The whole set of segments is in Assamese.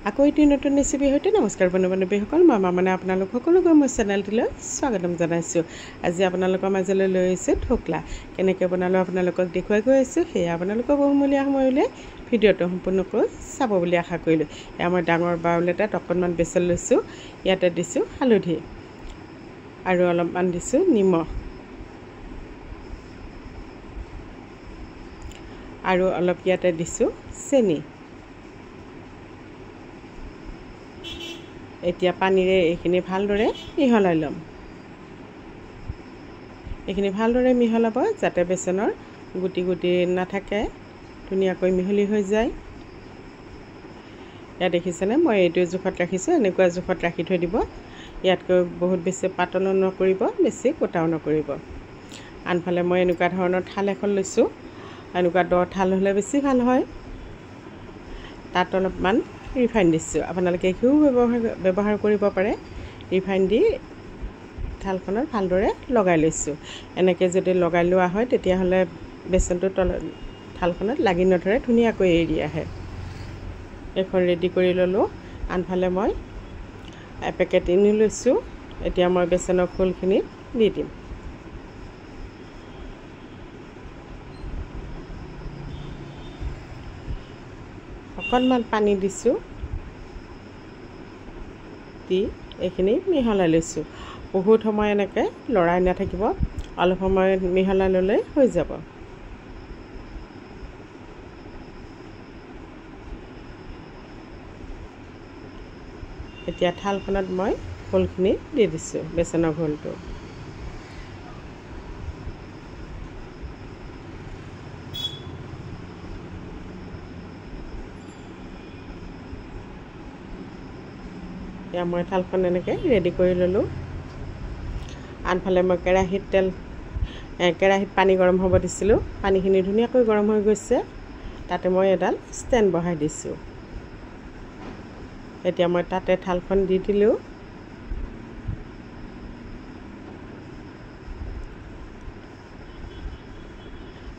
আকৌ এটি নতুন ৰেচিপি সৈতে নমস্কাৰ বন্ধু-বান্ধৱীসকল। মই মানে আপোনালোক সকলোকে মোৰ চেনেলটিলৈ স্বাগতম জনাইছোঁ। আজি আপোনালোকৰ মাজলৈ লৈ আহিছোঁ ঢোকলা। কেনেকৈ বনালোঁ আপোনালোকক দেখুৱাই গৈ আছোঁ। সেয়া আপোনালোকৰ বহুমূলীয়া সময় উলিয়াই ভিডিঅ'টো সম্পূৰ্ণকৈ চাব বুলি আশা কৰিলোঁ। এয়া মই ডাঙৰ বাউল এটাত অকণমান বেচন লৈছোঁ। ইয়াতে দিছোঁ হালধি আৰু অলপমান দিছোঁ নিমখ আৰু অলপ ইয়াতে দিছোঁ চেনি। এতিয়া পানীৰে এইখিনি ভালদৰে মিহলাই ল'ম। এইখিনি ভালদৰে মিহলাব যাতে বেচনৰ গুটি গুটি নাথাকে, ধুনীয়াকৈ মিহলি হৈ যায়। ইয়াত দেখিছেনে মই এইটো জোখত ৰাখিছোঁ। এনেকুৱা জোখত ৰাখি থৈ দিব। ইয়াতকৈ বহুত বেছি পাতলো নকৰিব, বেছি গোটাও নকৰিব। আনফালে মই এনেকুৱা ধৰণৰ থাল এখন লৈছোঁ। এনেকুৱা দ থাল হ'লে বেছি ভাল হয়। তাত অলপমান ৰিফাইন দিছোঁ। আপোনালোকে ঘিউ ব্যৱহাৰ কৰিব পাৰে। ৰিফাইন দি থালখনত ভালদৰে লগাই লৈছোঁ। এনেকৈ যদি লগাই লোৱা হয় তেতিয়াহ'লে বেচনটো থালখনত লাগি নধৰে, ধুনীয়াকৈ এৰি আহে। এখন ৰেডি কৰি ল'লোঁ। আনফালে মই এপেকেট ইনো লৈছোঁ। এতিয়া মই বেচনৰ ফুলখিনি দি দিম। অকণমান পানী দিছোঁ, দি এইখিনি মিহলাই লৈছোঁ। বহুত সময় এনেকৈ লৰাই নাথাকিব, অলপ সময় মিহলাই ল'লেই হৈ যাব। এতিয়া থালখনত মই ঘোলখিনি দি দিছোঁ, বেচনৰ ঘোলটো। এতিয়া মই থালখন এনেকৈ ৰেডি কৰি ল'লোঁ। আনফালে মই কেৰাহীত পানী গৰম হ'ব দিছিলোঁ। পানীখিনি ধুনীয়াকৈ গৰম হৈ গৈছে। তাতে মই এডাল ষ্টেণ্ড বহাই দিছোঁ। এতিয়া মই তাতে থালখন দি দিলোঁ।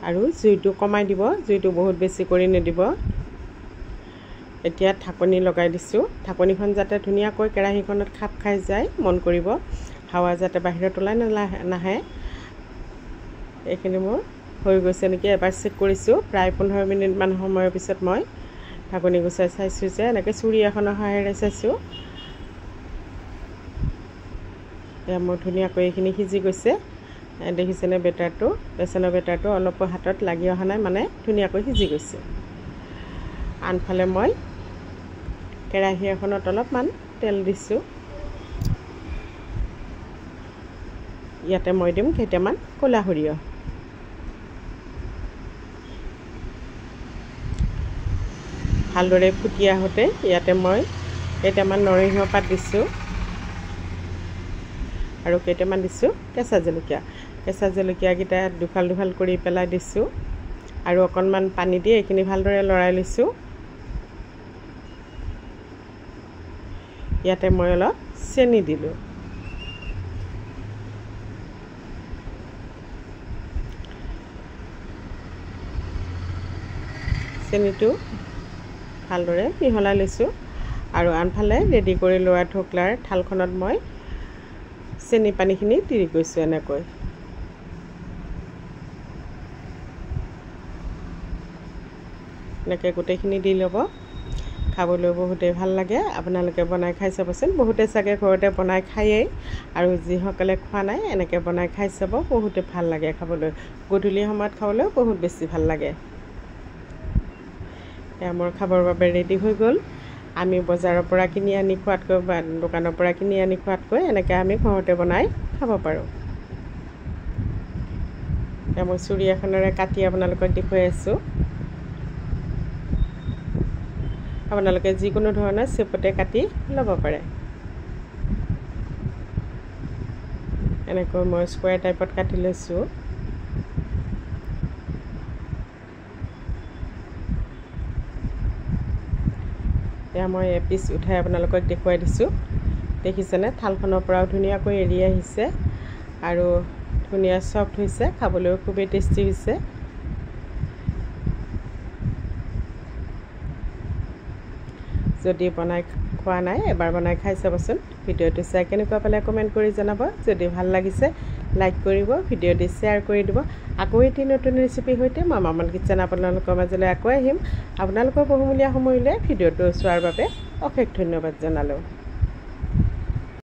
আৰু জুইটো কমাই দিব, জুইটো বহুত বেছি কৰি নিদিব। এতিয়া ঢাকনি লগাই দিছোঁ। ঢাকনিখন যাতে ধুনীয়াকৈ কেৰাহীখনত খাপ খাই যায় মন কৰিব, হাৱা যাতে বাহিৰত ওলাই নাহে। এইখিনি মোৰ হৈ গৈছে নেকি, এবাৰ চেক কৰিছোঁ। প্ৰায় 15 মিনিটমান সময়ৰ পিছত মই ঢাকনি গুচাই চাইছোঁ যে এনেকৈ চুৰি এখনৰ সহায়েৰে চাইছোঁ। এয়া মোৰ ধুনীয়াকৈ এইখিনি সিজি গৈছে। দেখিছেনে বেটাৰটো, বেচনৰ বেটাৰটো অলপো হাতত লাগি অহা নাই, মানে ধুনীয়াকৈ সিজি গৈছে। আনফালে মই কেৰাহী এখনত অলপমান তেল দিছোঁ। ইয়াতে মই দিম কেইটামান ক'লা সৰিয়হ। ভালদৰে ফুটি আহোঁতে ইয়াতে মই কেইটামান নৰসিংহ পাত দিছোঁ আৰু কেইটামান দিছোঁ কেঁচা জলকীয়া। কেঁচা জলকীয়াকেইটা দুফাল দুফাল কৰি পেলাই দিছোঁ আৰু অকণমান পানী দি এইখিনি ভালদৰে লৰাই লৈছোঁ। ইয়াতে মই অলপ চেনি দিলোঁ। চেনিটো ভালদৰে মিহলাই লৈছোঁ আৰু আনফালে ৰেডি কৰি লোৱা ঢোকলাৰ থালখনত মই চেনি পানীখিনি দি গৈছোঁ। এনেকৈ গোটেইখিনি দি ল'ব। খাবলৈ বহুতেই ভাল লাগে। আপোনালোকে বনাই খাই চাবচোন। বহুতে চাগে ঘৰতে বনাই খায়েই, আৰু যিসকলে খোৱা নাই এনেকৈ বনাই খাই চাব, বহুতে ভাল লাগে খাবলৈ। গধূলি সময়ত খাবলৈও বহুত বেছি ভাল লাগে। এয়া মোৰ খাবৰ বাবে ৰেডি হৈ গ'ল। আমি বজাৰৰ পৰা কিনি আনি খোৱাতকৈ বা দোকানৰ পৰা কিনি আনি খোৱাতকৈ এনেকৈ আমি ঘৰতে বনাই খাব পাৰোঁ। এতিয়া মই চুৰি এখনেৰে কাটি আপোনালোকক দেখুৱাই আছোঁ। আপোনালোকে যিকোনো ধৰণৰ চেপতে কাটি ল'ব পাৰে। এনেকৈ মই স্কুৱাৰ টাইপত কাটি লৈছোঁ। এতিয়া মই এপিচ উঠাই আপোনালোকক দেখুৱাই দিছোঁ। দেখিছেনে থালখনৰ পৰাও ধুনীয়াকৈ এৰি আহিছে আৰু ধুনীয়া চফ্ট হৈছে, খাবলৈও খুবেই টেষ্টি হৈছে। যদি বনাই খোৱা নাই এবাৰ বনাই খাই চাবচোন। ভিডিঅ'টো চাই কেনেকুৱা পালে কমেণ্ট কৰি জনাব। যদি ভাল লাগিছে লাইক কৰিব, ভিডিঅ'টো শ্বেয়াৰ কৰি দিব। আকৌ এটি নতুন ৰেচিপিৰ সৈতে মই মামন কিটচেন আপোনালোকৰ মাজলৈ আকৌ আহিম। আপোনালোকৰ বহুমূলীয়া সময় উলিয়াই ভিডিঅ'টো চোৱাৰ বাবে অশেষ ধন্যবাদ জনালোঁ।